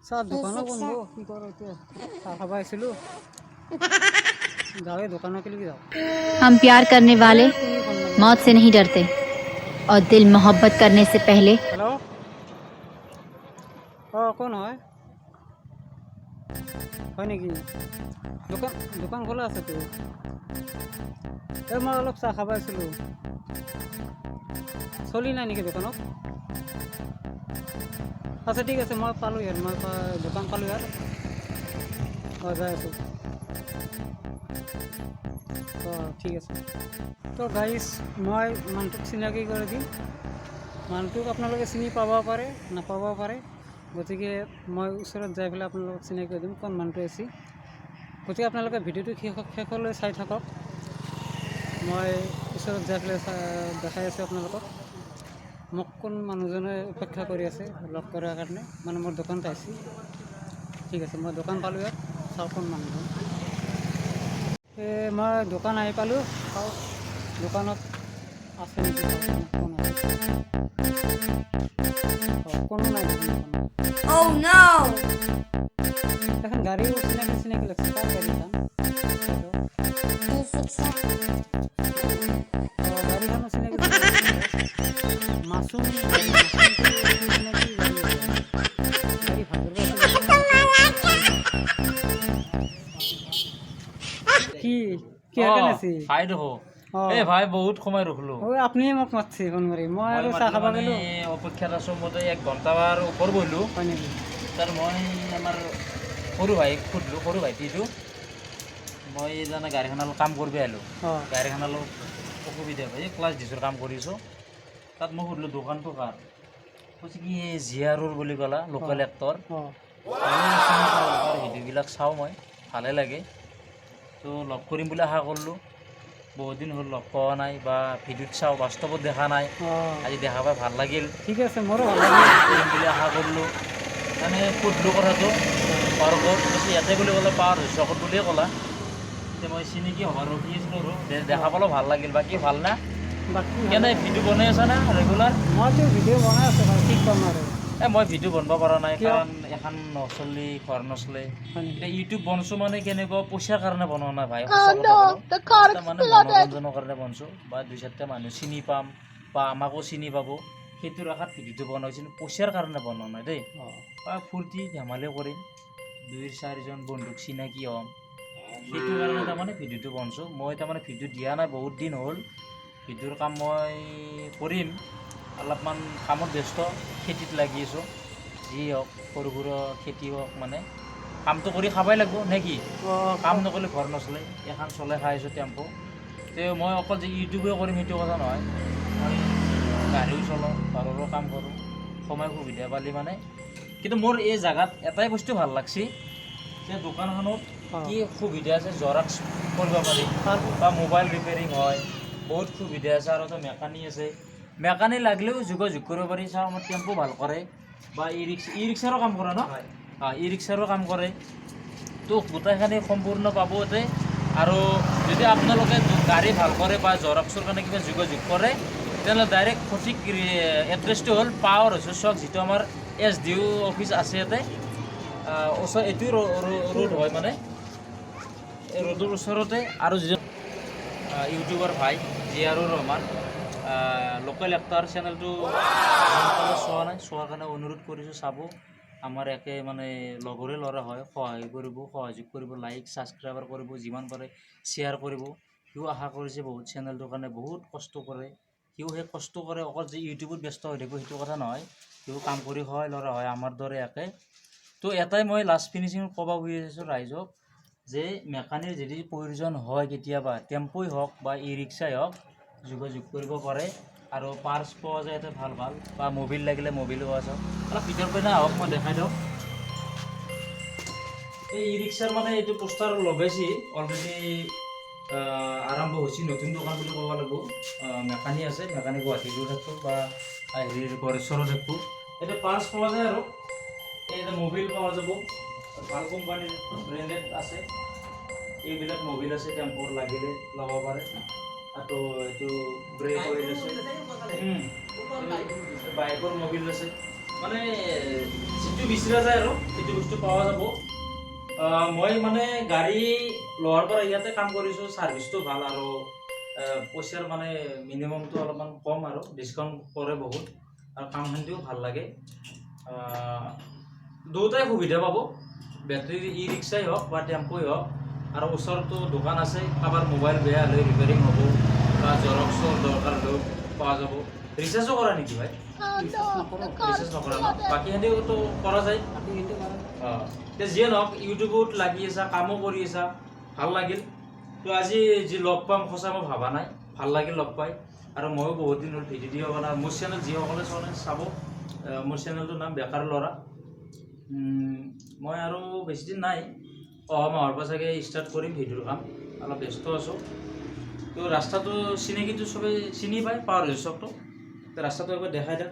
চাহ দোকানো বন্ধ কি কৰো এতিয়া চাহ খাব আহিছিলো যাওঁৱে দোকানকে লাগি যাওঁ हम प्यार करने वाले मौत से नहीं डरते और दिल मोहब्बत करने से पहले हेलो কোন হয় হয় নেকি দোকান দোকান খোলা আছে তো মই অলপ চাহ খাব আহিছিলো চলি নাই নেকি দোকানত আচ্ছা ঠিক আছে মই পালোঁ ইয়াত মই দোকান পালোঁ ইয়াত যাই আছোঁ ঠিক আছে তো গাইজ মই মানুহটোক চিনাকি কৰি দিম মানুহটোক আপোনালোকে চিনি পাব পাৰে নাপাব পাৰে গতিকে মই ওচৰত যাই পেলাই আপোনালোকক চিনাকি কৰি দিম কোন মানুহটো আছে গতিকে আপোনালোকে ভিডিঅ'টো শেষলৈ চাই থাকক মই ওচৰত যাই পেলাই দেখাই আছোঁ আপোনালোকক মোক কোন মানুহজনে অপেক্ষা কৰি আছে লগ কৰাৰ কাৰণে মানে মোৰ দোকানত আহিছে ঠিক আছে মই দোকান পালোঁ ইয়াত চাওঁ কোন মানুহজন মই দোকান আহি পালোঁ চাওঁ দোকানত আছে নেকি কোন আছে কোনো নাই Oh no! এখন গাড়ী চিনাকি চিনাকি লাগছে কাৰ গাড়ীখন গাড়ীখনো চিনাকি মাছুম গাড়ী কি কি আছে খাই দেখো এই ভাই বহুত সময় ৰখলো আপুনি মোক মাতছে ফোন কৰি মই আৰু চাহ খাব গ'লো অপেক্ষাত আছো মতে 1 ঘণ্টাৰ ওপৰ বহিলো হয় নেকি তাৰ মই আমাৰ সৰু ভাইক সুধিলো সৰু ভাইটিটো মই জানে গাড়ীখন অলপ কাম কৰিব আহিলোঁ গাড়ীখন অলপ অসুবিধা পাই ক্লাছ ডিছৰ কাম কৰিছোঁ তাত মই সুধিলোঁ দোকানটো কাৰ কৈছে কি জিয়াৰুৰ বুলি ক'লা লোকেল এক্টৰ ভিডিঅ'বিলাক চাওঁ মই ভালে লাগে তো লগ কৰিম বুলি আশা কৰিলোঁ বহুত দিন হ'ল লগ পোৱা নাই বা ভিডিঅ'ত চাওঁ বাস্তৱত দেখা নাই আজি দেখা পাই ভাল লাগিল ঠিক আছে মোৰো ভাল লাগিল কৰিম বুলি আশা কৰিলোঁ মানে সুধিলোঁ কথাটো পাৰ্কত কৈছে ইয়াতে বুলি ক'লে পাৱাৰ চকত বুলিয়ে ক'লা এতিয়া মই চিনাকি হ'ব ৰখি আছিলোঁ আৰু দেখা পালেও ভাল লাগিল বাকী ভাল না বাকী কেনে ভিডিঅ' বনাই আছা না ৰেগুলাৰ মইতো ভিডিঅ' বনাই আছোঁ ঠিক কম আৰু মই ভিডিঅ' বনাব পৰা নাই কাৰণ এখন নচলি ঘৰ নচলে এতিয়া ইউটিউব বনছোঁ মানে কেনেকুৱা পইচাৰ কাৰণে বনোৱা নাই ভাই মানে মনোৰঞ্জনৰ কাৰণে বনছোঁ বা 2-4টা মানুহ চিনি পাম বা আমাকো চিনি পাব সেইটোৰ আশাত ভিডিঅ'টো বনাইছিলোঁ পইচাৰ কাৰণে বনোৱা নাই দেই বা ফূৰ্তি ধেমালি কৰিম 2-4জন বন্ধুক চিনাকি হ'ম সেইটো কাৰণে তাৰমানে ভিডিঅ'টো বনছোঁ মই তাৰমানে ভিডিঅ' দিয়া নাই বহুত দিন হ'ল ভিডিঅ'ৰ কাম মই কৰিম অলপমান কামত ব্যস্ত খেতিত লাগি আছোঁ যি হওক সৰু সৰু খেতি হওক মানে কামটো কৰি খাবই লাগিব নে কি কাম নকৰিলে ঘৰ নচলে এখন চলাই খাই আছোঁ টেম্পো তে মই অকল যে ইউটিউবে কৰিম সেইটো কথা নহয় মই গাড়ীও চলাওঁ ঘৰৰো কাম কৰোঁ সময় সুবিধা পালি মানে কিন্তু মোৰ এই জেগাত এটাই বস্তু ভাল লাগছে যে দোকানখনত কি সুবিধা আছে জেৰক্স কৰিব পাৰি বা মোবাইল ৰিপেয়াৰিং হয় বহুত সুবিধা আছে আৰু এটা মেকানিক আছে মেকানিক লাগিলেও যোগাযোগ কৰিব পাৰি চাওঁ আমাৰ টেম্পো ভাল কৰে বা ই ৰিক্সাৰো কাম কৰে ন ই ৰিক্সাৰো কাম কৰে তো গোটেইখিনি সম্পূৰ্ণ পাব ইয়াতে আৰু যদি আপোনালোকে গাড়ী ভাল কৰে বা জেৰক্সৰ কাৰণে কিবা যোগাযোগ কৰে তেনেহ'লে ডাইৰেক্ট সঠিক এড্ৰেছটো হ'ল পাৱাৰ হাউচ চক যিটো আমাৰ SDO অফিচ আছে ইয়াতে ওচৰ এইটো ৰোড হয় মানে এই ৰোডৰ ওচৰতে আৰু যিজন ইউটিউবাৰ ভাই জিয়াৰুৰ ৰহমান লোকেল এক্টৰ চেনেলটো চোৱা নাই চোৱাৰ কাৰণে অনুৰোধ কৰিছোঁ চাব আমাৰ একে মানে লগৰে ল'ৰা হয় সহায় কৰিব সহযোগ কৰিব লাইক ছাবস্ক্ৰাইবাৰ কৰিব যিমান পাৰে শ্বেয়াৰ কৰিব সিও আশা কৰিছে বহুত চেনেলটোৰ কাৰণে বহুত কষ্ট কৰে সিও সেই কষ্ট কৰে অকল যে ইউটিউবত ব্যস্ত হৈ থাকিব সেইটো কথা নহয় সিও কাম কৰি সহায় ল'ৰা হয় আমাৰ দৰে একে তো এটাই মই লাষ্ট ফিনিচিং ক'ব বিচাৰিছোঁ ৰাইজক যে মেকানিক যদি প্ৰয়োজন হয় কেতিয়াবা টেম্পোই হওক বা ই ৰিক্সাই হওক যোগাযোগ কৰিব পাৰে আৰু পাৰ্টছ পোৱা যায় ইয়াতে ভাল ভাল বা মোবিল লাগিলে মোবিলো আছে অলপ ভিতৰ পিনে আহক মই দেখাই দিওঁ এই ই ৰিক্সাৰ মানে এইটো পোষ্টাৰ লগাইছে অলৰেডি আৰম্ভ হৈছে নতুন দোকান বুলি ক'ব লাগিব মেকানিক আছে মেকানিক গুৱাহাটীতো থাকোঁ বা হেৰিৰ গড়েশ্বৰো থাকোঁ এইটো পাৰ্টছ পোৱা যায় আৰু এটা মোবিল পোৱা যাব ভাল কোম্পানীৰ ব্ৰেণ্ডেড আছে এইবিলাক মোবিল আছে টেম্পোৰ লাগিলে ল'ব পাৰে আৰু এইটো ব্ৰেক অইল আছে বাইকৰ মোবিল আছে মানে যিটো বিচৰা যায় আৰু সেইটো বস্তু পোৱা যাব। মই মানে গাড়ী লোৱাৰ পৰা ইয়াতে কাম কৰিছোঁ, ছাৰ্ভিচটো ভাল আৰু পইচাৰ মানে মিনিমামটো অলপমান কম আৰু ডিছকাউণ্ট কৰে বহুত আৰু কামখিনিও ভাল লাগে। দুয়োটাই সুবিধা পাব, বেটাৰী ই ৰিক্সাই হওক বা টেম্পোই হওক, আৰু ওচৰতো দোকান আছে, কাৰোবাৰ মোবাইল বেয়া হ'লে ৰিপেয়াৰিং হ'ব বা জেৰক্সৰ দৰকাৰ হ'লেও পোৱা যাব। ৰিচাৰ্জো কৰা নেকি ভাই? ৰিচাৰ্জ নকৰা ন? বাকীখিনিওতো কৰা যায়। এতিয়া যিয়ে নহওক, ইউটিউবত লাগি আছা, কামো কৰি আছা, ভাল লাগিল। তো আজি যি লগ পাম সঁচা মই ভবা নাই, ভাল লাগিল লগ পাই। আৰু ময়ো বহুত দিন হ'ল ভিডিঅ' দিব পৰা নাই। মোৰ চেনেল যিসকলে চাব, মোৰ চেনেলটোৰ নাম বেকাৰ ল'ৰা। মই আৰু বেছিদিন নাই, অহা মাহৰ পৰা চাগে ষ্টাৰ্ট কৰিম ভিডিঅ'ৰ কাম। অলপ ব্যস্ত আছোঁ। তো ৰাস্তাটো চিনাকিটো চবেই চিনি পায়, পাৱাৰ হাউচ চকটো। ৰাস্তাটো একবাৰ দেখাই দিয়ক।